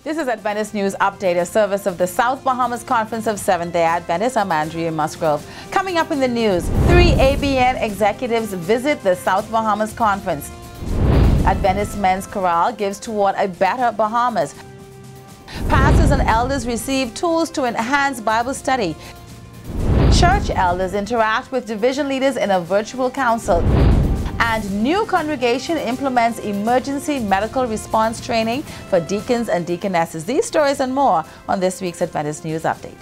This is Adventist News Update, a service of the South Bahamas Conference of Seventh-day Adventists. I'm Andrea Musgrove. Coming up in the news, 3 ABN executives visit the South Bahamas Conference. Adventist Men's Chorale gives toward a better Bahamas. Pastors and elders receive tools to enhance Bible study. Church elders interact with division leaders in a virtual council. And new congregation implements emergency medical response training for deacons and deaconesses. These stories and more on this week's Adventist News Update.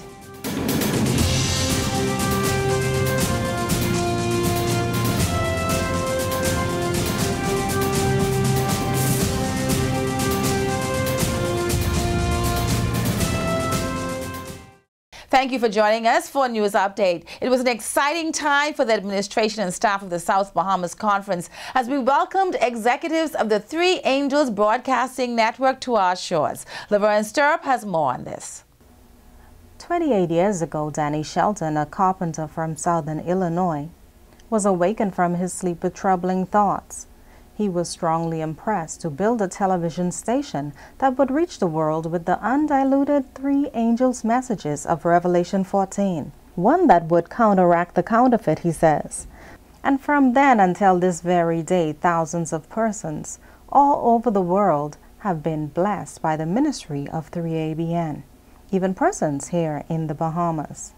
Thank you for joining us for News Update. It was an exciting time for the administration and staff of the South Bahamas Conference as we welcomed executives of the Three Angels Broadcasting Network to our shores. Laverne Stirrup has more on this. 28 years ago, Danny Shelton, a carpenter from southern Illinois, was awakened from his sleep with troubling thoughts. He was strongly impressed to build a television station that would reach the world with the undiluted Three Angels messages of Revelation 14, one that would counteract the counterfeit, he says. And from then until this very day, thousands of persons all over the world have been blessed by the ministry of 3ABN, even persons here in the Bahamas.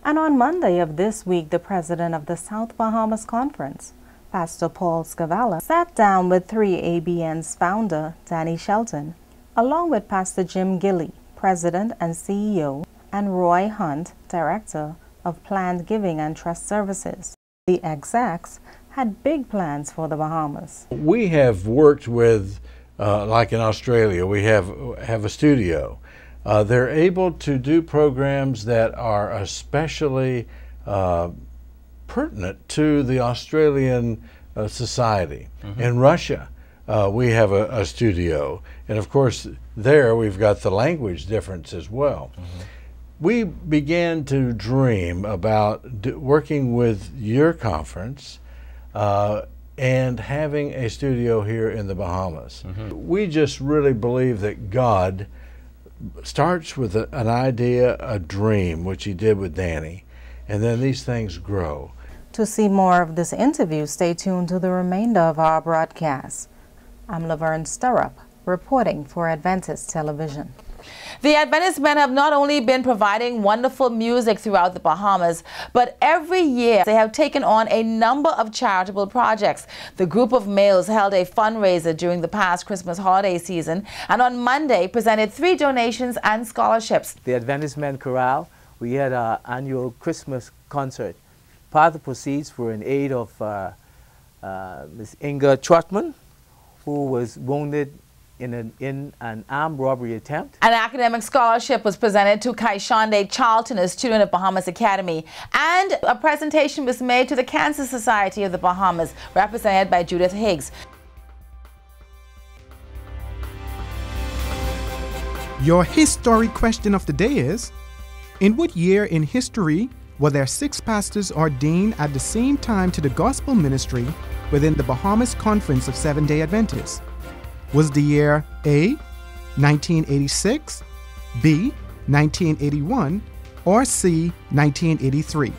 And on Monday of this week, the president of the South Bahamas Conference, Pastor Paul Scavala, sat down with 3ABN's founder, Danny Shelton, along with Pastor Jim Gilley, President and CEO, and Roy Hunt, Director of Planned Giving and Trust Services. The execs had big plans for the Bahamas. We have worked with, like in Australia, we have a studio. They're able to do programs that are especially pertinent to the Australian society. In Russia, we have a studio, and of course there we've got the language difference as well. We began to dream about working with your conference and having a studio here in the Bahamas. We just really believe that God starts with an idea, a dream, which he did with Danny, and then these things grow. To see more of this interview, stay tuned to the remainder of our broadcast. I'm Laverne Stirrup, reporting for Adventist Television. The Adventist men have not only been providing wonderful music throughout the Bahamas, but every year they have taken on a number of charitable projects. The group of males held a fundraiser during the past Christmas holiday season and on Monday presented 3 donations and scholarships. The Adventist Men Chorale, we had our annual Christmas concert. Part of the proceeds were in aid of Ms. Inga Trotman, who was wounded in an armed robbery attempt. An academic scholarship was presented to Kaishande Charlton, a student of Bahamas Academy, and a presentation was made to the Cancer Society of the Bahamas, represented by Judith Higgs. Your historic question of the day is, in what year in history were there 6 pastors ordained at the same time to the gospel ministry within the Bahamas Conference of Seventh-day Adventists? Was the year A, 1986, B, 1981, or C, 1983?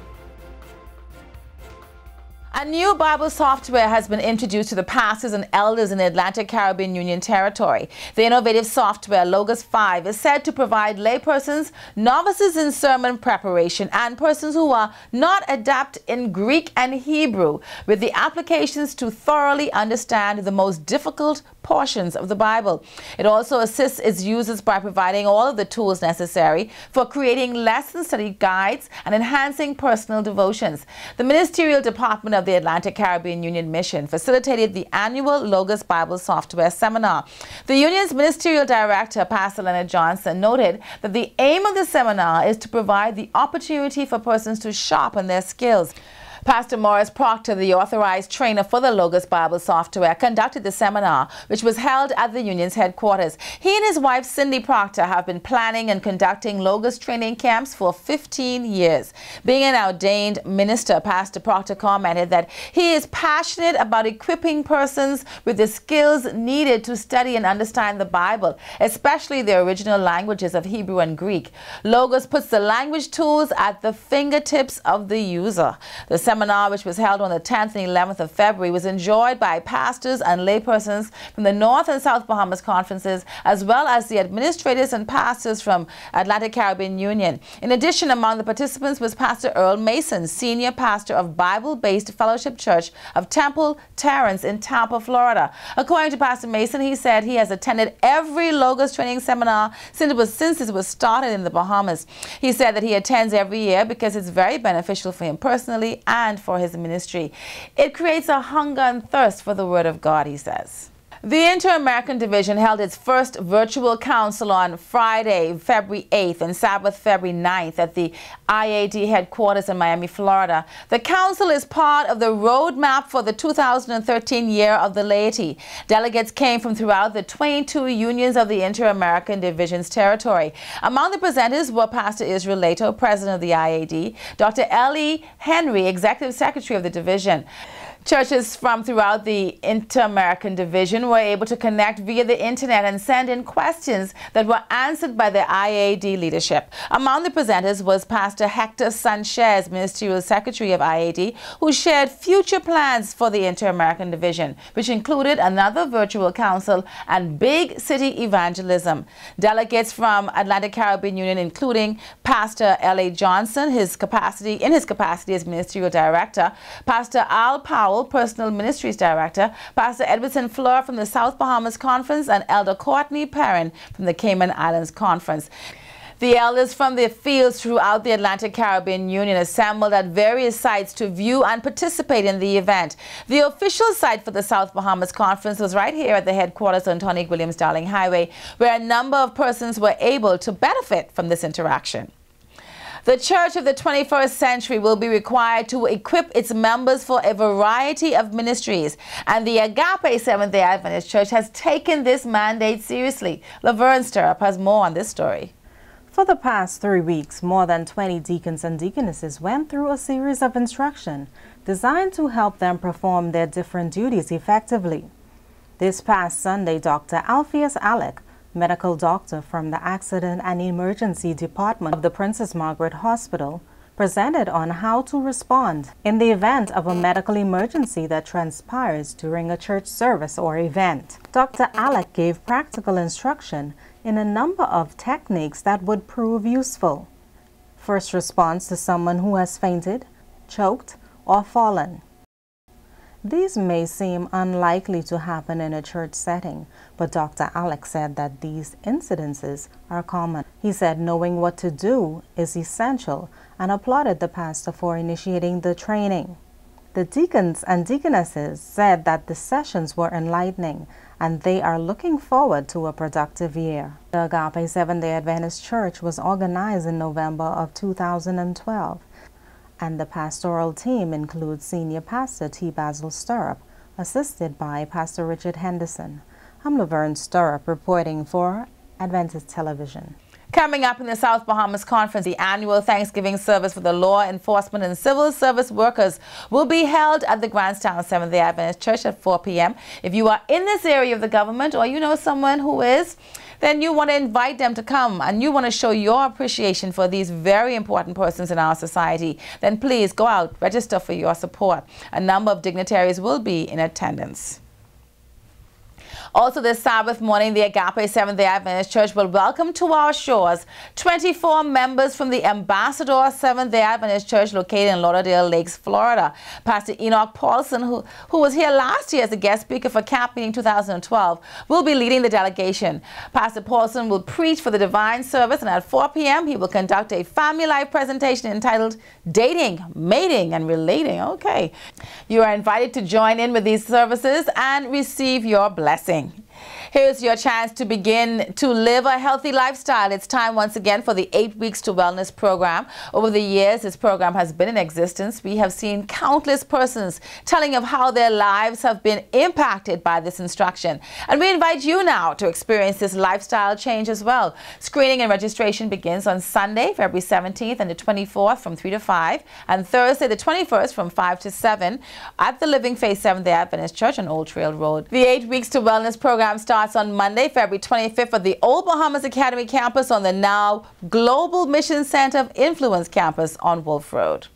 A new Bible software has been introduced to the pastors and elders in the Atlantic Caribbean Union territory. The innovative software, Logos 5, is said to provide laypersons, novices in sermon preparation, and persons who are not adept in Greek and Hebrew with the applications to thoroughly understand the most difficult portions of the Bible. It also assists its users by providing all of the tools necessary for creating lesson study guides and enhancing personal devotions. The Ministerial Department of the Atlantic Caribbean Union Mission facilitated the annual Logos Bible Software Seminar. The Union's Ministerial Director, Pastor Leonard Johnson, noted that the aim of the seminar is to provide the opportunity for persons to sharpen their skills. Pastor Morris Proctor, the authorized trainer for the Logos Bible software, conducted the seminar, which was held at the union's headquarters. He and his wife, Cindy Proctor, have been planning and conducting Logos training camps for 15 years. Being an ordained minister, Pastor Proctor commented that he is passionate about equipping persons with the skills needed to study and understand the Bible, especially the original languages of Hebrew and Greek. Logos puts the language tools at the fingertips of the user. The seminar, which was held on the 10th and 11th of February, was enjoyed by pastors and laypersons from the North and South Bahamas conferences, as well as the administrators and pastors from Atlantic Caribbean Union. In addition, among the participants was Pastor Earl Mason, senior pastor of Bible-based Fellowship Church of Temple Terrace in Tampa, Florida. According to Pastor Mason, he said he has attended every Logos training seminar since it was started in the Bahamas. He said that he attends every year because it's very beneficial for him personally and for his ministry. It creates a hunger and thirst for the Word of God, he says. The Inter-American Division held its first virtual council on Friday, February 8th and Sabbath, February 9th at the IAD headquarters in Miami, Florida. The council is part of the roadmap for the 2013 Year of the Laity. Delegates came from throughout the 22 unions of the Inter-American Division's territory. Among the presenters were Pastor Israel Lato, president of the IAD, Dr. Ellie Henry, executive secretary of the division. Churches from throughout the Inter-American Division were able to connect via the internet and send in questions that were answered by the IAD leadership. Among the presenters was Pastor Hector Sanchez, Ministerial Secretary of IAD, who shared future plans for the Inter-American Division, which included another virtual council and big city evangelism. Delegates from Atlantic Caribbean Union, including Pastor L.A. Johnson, in his capacity as Ministerial Director, Pastor Al Powell, Personal Ministries Director, Pastor Edwardson Fleur from the South Bahamas Conference, and Elder Courtney Perrin from the Cayman Islands Conference. The elders from the fields throughout the Atlantic Caribbean Union assembled at various sites to view and participate in the event. The official site for the South Bahamas Conference was right here at the headquarters on Tony Williams Darling Highway, where a number of persons were able to benefit from this interaction. The Church of the 21st Century will be required to equip its members for a variety of ministries, and the Agape Seventh-day Adventist Church has taken this mandate seriously. Laverne Stirrup has more on this story. For the past 3 weeks, more than 20 deacons and deaconesses went through a series of instruction designed to help them perform their different duties effectively. This past Sunday, Dr. Alpheus Alec, medical doctor from the Accident and Emergency Department of the Princess Margaret Hospital, presented on how to respond in the event of a medical emergency that transpires during a church service or event. Dr. Alec gave practical instruction in a number of techniques that would prove useful. First response to someone who has fainted, choked, or fallen. These may seem unlikely to happen in a church setting, but Dr. Alec said that these incidences are common. He said knowing what to do is essential and applauded the pastor for initiating the training. The deacons and deaconesses said that the sessions were enlightening and they are looking forward to a productive year. The Agape Seventh-day Adventist Church was organized in November of 2012. And the pastoral team includes Senior Pastor T. Basil Stirrup, assisted by Pastor Richard Henderson. I'm Laverne Stirrup reporting for Adventist Television. Coming up in the South Bahamas Conference, the annual Thanksgiving service for the law enforcement and civil service workers will be held at the Grantstown Seventh-day Adventist Church at 4 p.m. If you are in this area of the government or you know someone who is, then you want to invite them to come and you want to show your appreciation for these very important persons in our society, then please go out, register for your support. A number of dignitaries will be in attendance. Also this Sabbath morning, the Agape Seventh-day Adventist Church will welcome to our shores 24 members from the Ambassador Seventh-day Adventist Church located in Lauderdale Lakes, Florida. Pastor Enoch Paulson, who was here last year as a guest speaker for Camp Meeting 2012, will be leading the delegation. Pastor Paulson will preach for the divine service, and at 4 p.m. he will conduct a family life presentation entitled Dating, Mating, and Relating. Okay. You are invited to join in with these services and receive your blessing. Here's your chance to begin to live a healthy lifestyle. It's time once again for the 8 Weeks to Wellness program. Over the years, this program has been in existence. We have seen countless persons telling of how their lives have been impacted by this instruction. And we invite you now to experience this lifestyle change as well. Screening and registration begins on Sunday, February 17th and the 24th from 3 to 5, and Thursday the 21st from 5 to 7 at the Living Faith Seventh-day Adventist Church on Old Trail Road. The 8 Weeks to Wellness program starts on Monday, February 25th at the Old Bahamas Academy campus on the now Global Mission Center of Influence campus on Wolf Road.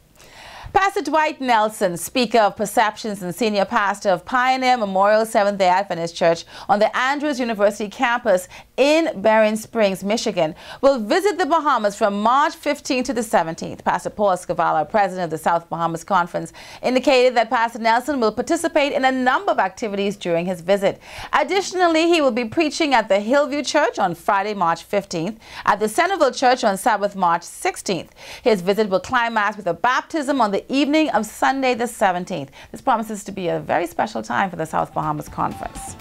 Pastor Dwight Nelson, Speaker of Perceptions and Senior Pastor of Pioneer Memorial Seventh-day Adventist Church on the Andrews University campus in Berrien Springs, Michigan, will visit the Bahamas from March 15th to the 17th. Pastor Paul Escavala, President of the South Bahamas Conference, indicated that Pastor Nelson will participate in a number of activities during his visit. Additionally, he will be preaching at the Hillview Church on Friday, March 15th, at the Centerville Church on Sabbath, March 16th. His visit will climax with a baptism on the evening of Sunday the 17th. This promises to be a very special time for the South Bahamas Conference.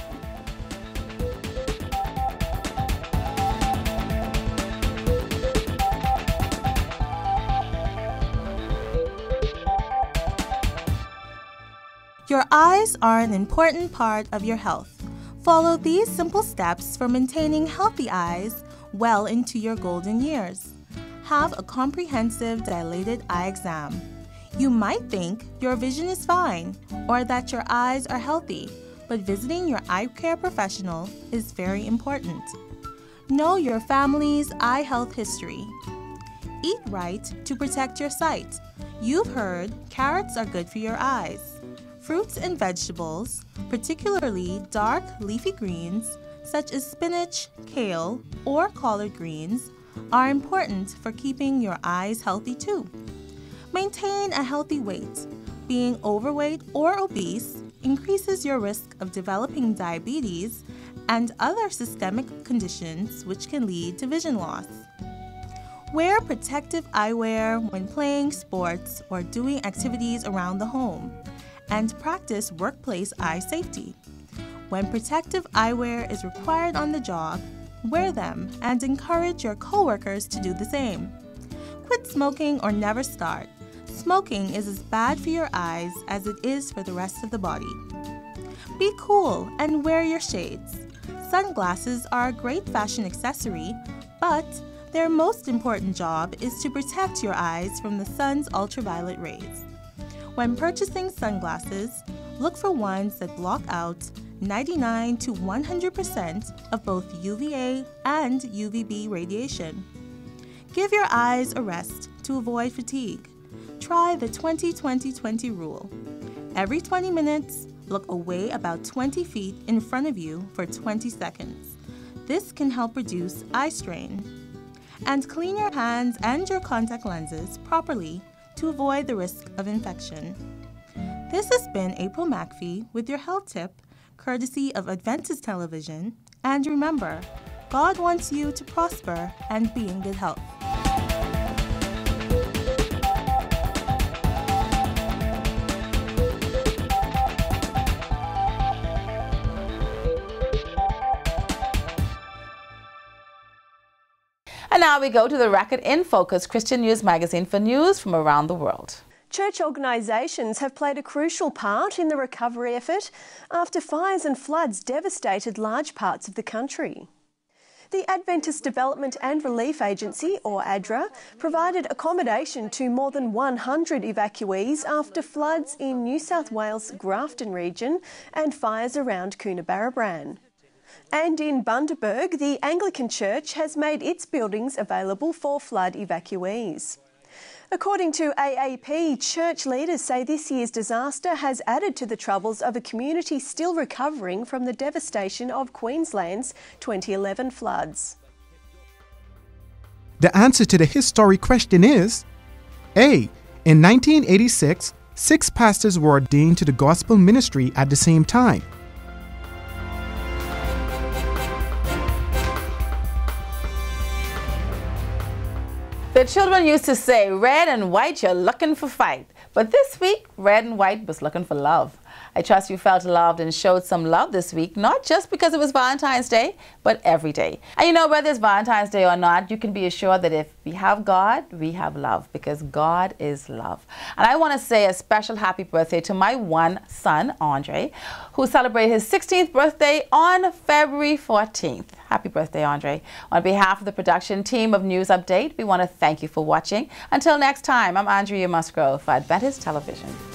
Your eyes are an important part of your health. Follow these simple steps for maintaining healthy eyes well into your golden years. Have a comprehensive dilated eye exam. You might think your vision is fine or that your eyes are healthy, but visiting your eye care professional is very important. Know your family's eye health history. Eat right to protect your sight. You've heard carrots are good for your eyes. Fruits and vegetables, particularly dark leafy greens such as spinach, kale, or collard greens, are important for keeping your eyes healthy too. Maintain a healthy weight. Being overweight or obese increases your risk of developing diabetes and other systemic conditions which can lead to vision loss. Wear protective eyewear when playing sports or doing activities around the home, and practice workplace eye safety. When protective eyewear is required on the job, wear them and encourage your coworkers to do the same. Quit smoking or never start. Smoking is as bad for your eyes as it is for the rest of the body. Be cool and wear your shades. Sunglasses are a great fashion accessory, but their most important job is to protect your eyes from the sun's ultraviolet rays. When purchasing sunglasses, look for ones that block out 99 to 100% of both UVA and UVB radiation. Give your eyes a rest to avoid fatigue. Try the 20-20-20 rule. Every 20 minutes, look away about 20 feet in front of you for 20 seconds. This can help reduce eye strain. And clean your hands and your contact lenses properly to avoid the risk of infection. This has been April McPhee with your health tip, courtesy of Adventist Television. And remember, God wants you to prosper and be in good health. And now we go to the Record in Focus Christian News magazine for news from around the world. Church organisations have played a crucial part in the recovery effort after fires and floods devastated large parts of the country. The Adventist Development and Relief Agency, or ADRA, provided accommodation to more than 100 evacuees after floods in New South Wales' Grafton region and fires around Coonabarabran. And in Bundaberg, the Anglican Church has made its buildings available for flood evacuees. According to AAP, church leaders say this year's disaster has added to the troubles of a community still recovering from the devastation of Queensland's 2011 floods. The answer to the history question is A. In 1986, 6 pastors were ordained to the gospel ministry at the same time. The children used to say, red and white, you're looking for fight. But this week, red and white was looking for love. I trust you felt loved and showed some love this week, not just because it was Valentine's Day, but every day. And you know, whether it's Valentine's Day or not, you can be assured that if we have God, we have love, because God is love. And I want to say a special happy birthday to my one son, Andre, who celebrated his 16th birthday on February 14th. Happy birthday, Andre. On behalf of the production team of News Update, we want to thank you for watching. Until next time, I'm Andrea Musgrove for Adventist Television.